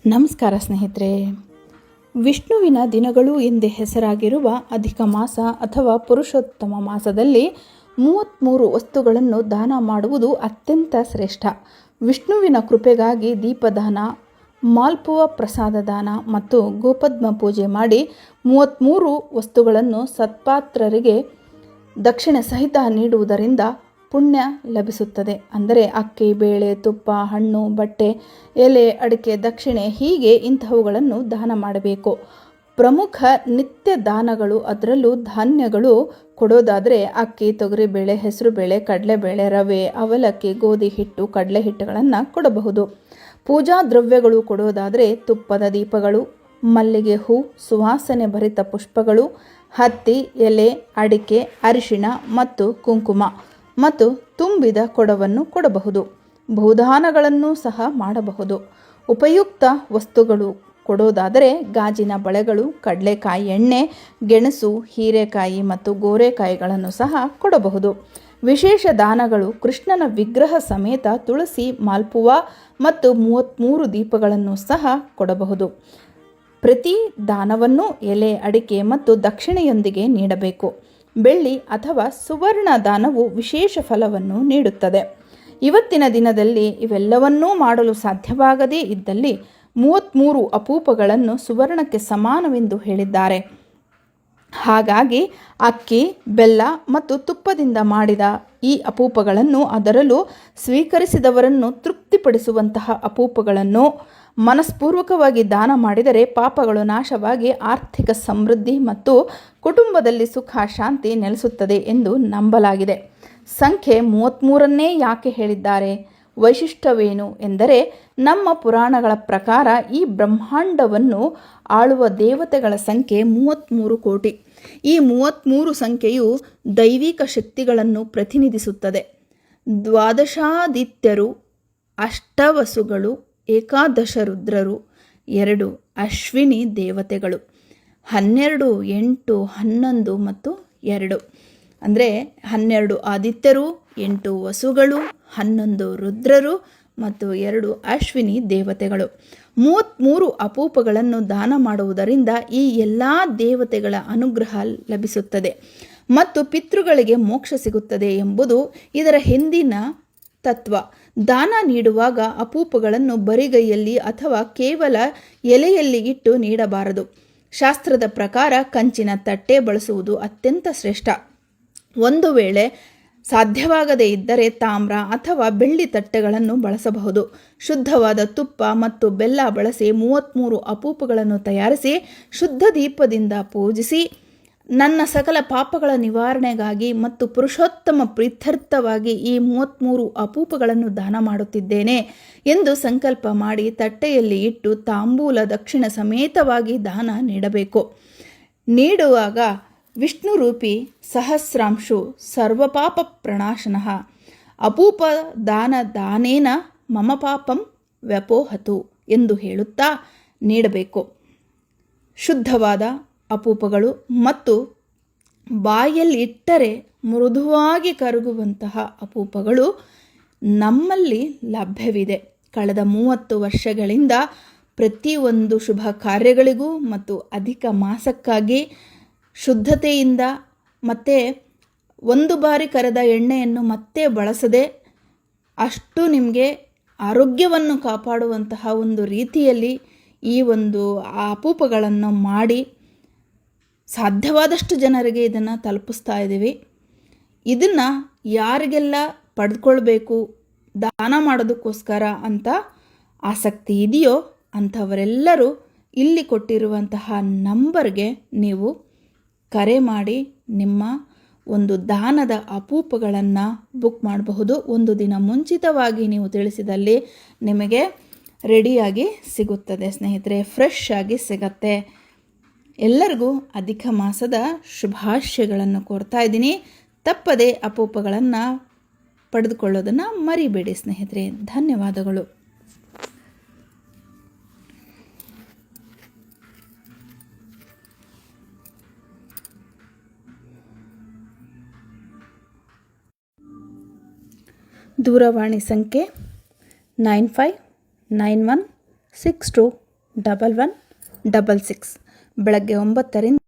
ನಮಸ್ಕಾರ ಸ್ನೇಹಿತರೆ. ವಿಷ್ಣುವಿನ ದಿನಗಳು ಎಂದೇ ಹೆಸರಾಗಿರುವ ಅಧಿಕ ಮಾಸ ಅಥವಾ ಪುರುಷೋತ್ತಮ ಮಾಸದಲ್ಲಿ 33 ವಸ್ತುಗಳನ್ನು ದಾನ ಮಾಡುವುದು ಅತ್ಯಂತ ಶ್ರೇಷ್ಠ. ವಿಷ್ಣುವಿನ ಕೃಪೆಗಾಗಿ ದೀಪದಾನ, ಮಾಲ್ಪುವ ಪ್ರಸಾದ ದಾನ ಮತ್ತು ಗೋಪದ್ಮ ಪೂಜೆ ಮಾಡಿ 33 ವಸ್ತುಗಳನ್ನು ಸತ್ಪಾತ್ರರಿಗೆ ದಕ್ಷಿಣೆ ಸಹಿತ ನೀಡುವುದರಿಂದ ಪುಣ್ಯ ಲಭಿಸುತ್ತದೆ. ಅಂದರೆ ಅಕ್ಕಿ, ಬೇಳೆ, ತುಪ್ಪ, ಹಣ್ಣು, ಬಟ್ಟೆ, ಎಲೆ, ಅಡಿಕೆ, ದಕ್ಷಿಣೆ ಹೀಗೆ ಇಂತಹವುಗಳನ್ನು ದಾನ ಮಾಡಬೇಕು. ಪ್ರಮುಖ ನಿತ್ಯ ದಾನಗಳು, ಅದರಲ್ಲೂ ಧಾನ್ಯಗಳು ಕೊಡೋದಾದರೆ ಅಕ್ಕಿ, ತೊಗರಿಬೇಳೆ, ಹೆಸರುಬೇಳೆ, ಕಡಲೆಬೇಳೆ, ರವೆ, ಅವಲಕ್ಕಿ, ಗೋಧಿ ಹಿಟ್ಟು, ಕಡಲೆ ಹಿಟ್ಟುಗಳನ್ನು ಕೊಡಬಹುದು. ಪೂಜಾ ದ್ರವ್ಯಗಳು ಕೊಡೋದಾದರೆ ತುಪ್ಪದ ದೀಪಗಳು, ಮಲ್ಲಿಗೆ ಹೂ, ಸುವಾಸನೆ ಭರಿತ ಪುಷ್ಪಗಳು, ಹತ್ತಿ, ಎಲೆ, ಅಡಿಕೆ, ಅರಿಶಿಣ ಮತ್ತು ಕುಂಕುಮ ಮತ್ತು ತುಂಬಿದ ಕೊಡವನ್ನು ಕೊಡಬಹುದು. ಭೂದಾನಗಳನ್ನು ಸಹ ಮಾಡಬಹುದು. ಉಪಯುಕ್ತ ವಸ್ತುಗಳು ಕೊಡೋದಾದರೆ ಗಾಜಿನ ಬಳೆಗಳು, ಕಡಲೆಕಾಯಿ ಎಣ್ಣೆ, ಗೆಣಸು, ಹೀರೆಕಾಯಿ ಮತ್ತು ಗೋರೆಕಾಯಿಗಳನ್ನು ಸಹ ಕೊಡಬಹುದು. ವಿಶೇಷ ದಾನಗಳು ಕೃಷ್ಣನ ವಿಗ್ರಹ ಸಮೇತ ತುಳಸಿ, ಮಾಲ್ಪುವ ಮತ್ತು 33 ದೀಪಗಳನ್ನು ಸಹ ಕೊಡಬಹುದು. ಪ್ರತಿ ದಾನವನ್ನು ಎಲೆ, ಅಡಿಕೆ ಮತ್ತು ದಕ್ಷಿಣೆಯೊಂದಿಗೆ ನೀಡಬೇಕು. ಬೆಳ್ಳಿ ಅಥವಾ ಸುವರ್ಣ ದಾನವು ವಿಶೇಷ ಫಲವನ್ನು ನೀಡುತ್ತದೆ. ಇವತ್ತಿನ ದಿನದಲ್ಲಿ ಇವೆಲ್ಲವನ್ನೂ ಮಾಡಲು ಸಾಧ್ಯವಾಗದೇ ಇದ್ದಲ್ಲಿ 33 ಅಪೂಪಗಳನ್ನು ಸುವರ್ಣಕ್ಕೆ ಸಮಾನವೆಂದು ಹೇಳಿದ್ದಾರೆ. ಹಾಗಾಗಿ ಅಕ್ಕಿ, ಬೆಲ್ಲ ಮತ್ತು ತುಪ್ಪದಿಂದ ಮಾಡಿದ ಈ ಅಪೂಪಗಳನ್ನು, ಅದರಲ್ಲೂ ಸ್ವೀಕರಿಸಿದವರನ್ನು ತೃಪ್ತಿಪಡಿಸುವಂತಹ ಅಪೂಪಗಳನ್ನು ಮನಸ್ಪೂರ್ವಕವಾಗಿ ದಾನ ಮಾಡಿದರೆ ಪಾಪಗಳು ನಾಶವಾಗಿ ಆರ್ಥಿಕ ಸಮೃದ್ಧಿ ಮತ್ತು ಕುಟುಂಬದಲ್ಲಿ ಸುಖ ಶಾಂತಿ ನೆಲೆಸುತ್ತದೆ ಎಂದು ನಂಬಲಾಗಿದೆ. ಸಂಖ್ಯೆ 33 ಯಾಕೆ ಹೇಳಿದ್ದಾರೆ? ವೈಶಿಷ್ಟ್ಯವೇನು ಎಂದರೆ, ನಮ್ಮ ಪುರಾಣಗಳ ಪ್ರಕಾರ ಈ ಬ್ರಹ್ಮಾಂಡವನ್ನು ಆಳುವ ದೇವತೆಗಳ ಸಂಖ್ಯೆ 33 ಕೋಟಿ. ಈ 33 ಸಂಖ್ಯೆಯು ದೈವಿಕ ಶಕ್ತಿಗಳನ್ನು ಪ್ರತಿನಿಧಿಸುತ್ತದೆ. ದ್ವಾದಶಾದಿತ್ಯರು, ಅಷ್ಟವಸುಗಳು, ಏಕಾದಶ ರುದ್ರರು, 2 ಅಶ್ವಿನಿ ದೇವತೆಗಳು, 12, 8, 11 ಮತ್ತು 2 ಅಂದರೆ 12 ಆದಿತ್ಯರು, 8 ವಸುಗಳು, 11 ರುದ್ರರು ಮತ್ತು 2 ಅಶ್ವಿನಿ ದೇವತೆಗಳು. 33 ಅಪೂಪಗಳನ್ನು ದಾನ ಮಾಡುವುದರಿಂದ ಈ ಎಲ್ಲ ದೇವತೆಗಳ ಅನುಗ್ರಹ ಲಭಿಸುತ್ತದೆ ಮತ್ತು ಪಿತೃಗಳಿಗೆ ಮೋಕ್ಷ ಸಿಗುತ್ತದೆ ಎಂಬುದು ಇದರ ಹಿಂದಿನ ತತ್ವ. ದಾನ ನೀಡುವಾಗ ಅಪೂಪಗಳನ್ನು ಬರಿಗೈಯಲ್ಲಿ ಅಥವಾ ಕೇವಲ ಎಲೆಯಲ್ಲಿ ಇಟ್ಟು ನೀಡಬಾರದು. ಶಾಸ್ತ್ರದ ಪ್ರಕಾರ ಕಂಚಿನ ತಟ್ಟೆ ಬಳಸುವುದು ಅತ್ಯಂತ ಶ್ರೇಷ್ಠ. ಒಂದು ವೇಳೆ ಸಾಧ್ಯವಾಗದೇ ಇದ್ದರೆ ತಾಮ್ರ ಅಥವಾ ಬೆಳ್ಳಿ ತಟ್ಟೆಗಳನ್ನು ಬಳಸಬಹುದು. ಶುದ್ಧವಾದ ತುಪ್ಪ ಮತ್ತು ಬೆಲ್ಲ ಬಳಸಿ 33 ಅಪೂಪಗಳನ್ನು ತಯಾರಿಸಿ ಶುದ್ಧ ದೀಪದಿಂದ ಪೂಜಿಸಿ, ನನ್ನ ಸಕಲ ಪಾಪಗಳ ನಿವಾರಣೆಗಾಗಿ ಮತ್ತು ಪುರುಷೋತ್ತಮ ಪ್ರೀತ್ಯರ್ಥವಾಗಿ ಈ 33 ಅಪೂಪಗಳನ್ನು ದಾನ ಮಾಡುತ್ತಿದ್ದೇನೆ ಎಂದು ಸಂಕಲ್ಪ ಮಾಡಿ ತಟ್ಟೆಯಲ್ಲಿ ಇಟ್ಟು ತಾಂಬೂಲ ದಕ್ಷಿಣ ಸಮೇತವಾಗಿ ದಾನ ನೀಡಬೇಕು. ನೀಡುವಾಗ ವಿಷ್ಣು ರೂಪಿ ಸಹಸ್ರಾಂಶು ಸರ್ವಪಾಪ ಪ್ರಣಾಶನಃ ಅಪೂಪ ದಾನ ದಾನೇನ ಮಮ ಪಾಪಂ ವ್ಯಪೋಹತು ಎಂದು ಹೇಳುತ್ತಾ ನೀಡಬೇಕು. ಶುದ್ಧವಾದ ಅಪೂಪಗಳು ಮತ್ತು ಬಾಯಲ್ಲಿ ಇಟ್ಟರೆ ಮೃದುವಾಗಿ ಕರಗುವಂತಹ ಅಪೂಪಗಳು ನಮ್ಮಲ್ಲಿ ಲಭ್ಯವಿದೆ. ಕಳೆದ 30 ವರ್ಷಗಳಿಂದ ಪ್ರತಿಯೊಂದು ಶುಭ ಕಾರ್ಯಗಳಿಗೂ ಮತ್ತು ಅಧಿಕ ಮಾಸಕ್ಕಾಗಿ ಶುದ್ಧತೆಯಿಂದ ಮತ್ತೆ ಒಂದು ಬಾರಿ ಕರೆದ ಎಣ್ಣೆಯನ್ನು ಮತ್ತೆ ಬಳಸದೆ ಅಷ್ಟು ನಿಮಗೆ ಆರೋಗ್ಯವನ್ನು ಕಾಪಾಡುವಂತಹ ಒಂದು ರೀತಿಯಲ್ಲಿ ಈ ಒಂದು ಅಪೂಪಗಳನ್ನು ಮಾಡಿ ಸಾಧ್ಯವಾದಷ್ಟು ಜನರಿಗೆ ಇದನ್ನು ತಲುಪಿಸ್ತಾ ಇದ್ದೀವಿ. ಇದನ್ನು ಯಾರಿಗೆಲ್ಲ ಪಡೆದುಕೊಳ್ಬೇಕು, ದಾನ ಮಾಡೋದಕ್ಕೋಸ್ಕರ ಅಂತ ಆಸಕ್ತಿ ಇದೆಯೋ ಅಂಥವರೆಲ್ಲರೂ ಇಲ್ಲಿ ಕೊಟ್ಟಿರುವಂತಹ ನಂಬರ್ಗೆ ನೀವು ಕರೆ ಮಾಡಿ ನಿಮ್ಮ ಒಂದು ದಾನದ ಅಪೂಪಗಳನ್ನು ಬುಕ್ ಮಾಡಬಹುದು. ಒಂದು ದಿನ ಮುಂಚಿತವಾಗಿ ನೀವು ತಿಳಿಸಿದಲ್ಲಿ ನಿಮಗೆ ರೆಡಿಯಾಗಿ ಸಿಗುತ್ತದೆ ಸ್ನೇಹಿತರೆ, ಫ್ರೆಶ್ ಆಗಿ ಸಿಗತ್ತೆ. ಎಲ್ಲರಿಗೂ ಅಧಿಕ ಮಾಸದ ಶುಭಾಶಯಗಳನ್ನು ಕೋರ್ತಾ ಇದ್ದೀನಿ. ತಪ್ಪದೆ ಅಪೂಪಗಳನ್ನು ಪಡೆದುಕೊಳ್ಳೋದನ್ನು ಮರಿಬೇಡಿ ಸ್ನೇಹಿತರೆ. ಧನ್ಯವಾದಗಳು. ದೂರವಾಣಿ ಸಂಖ್ಯೆ 959162 1166 ಬೆಳಗ್ಗೆ 9ರಿಂದ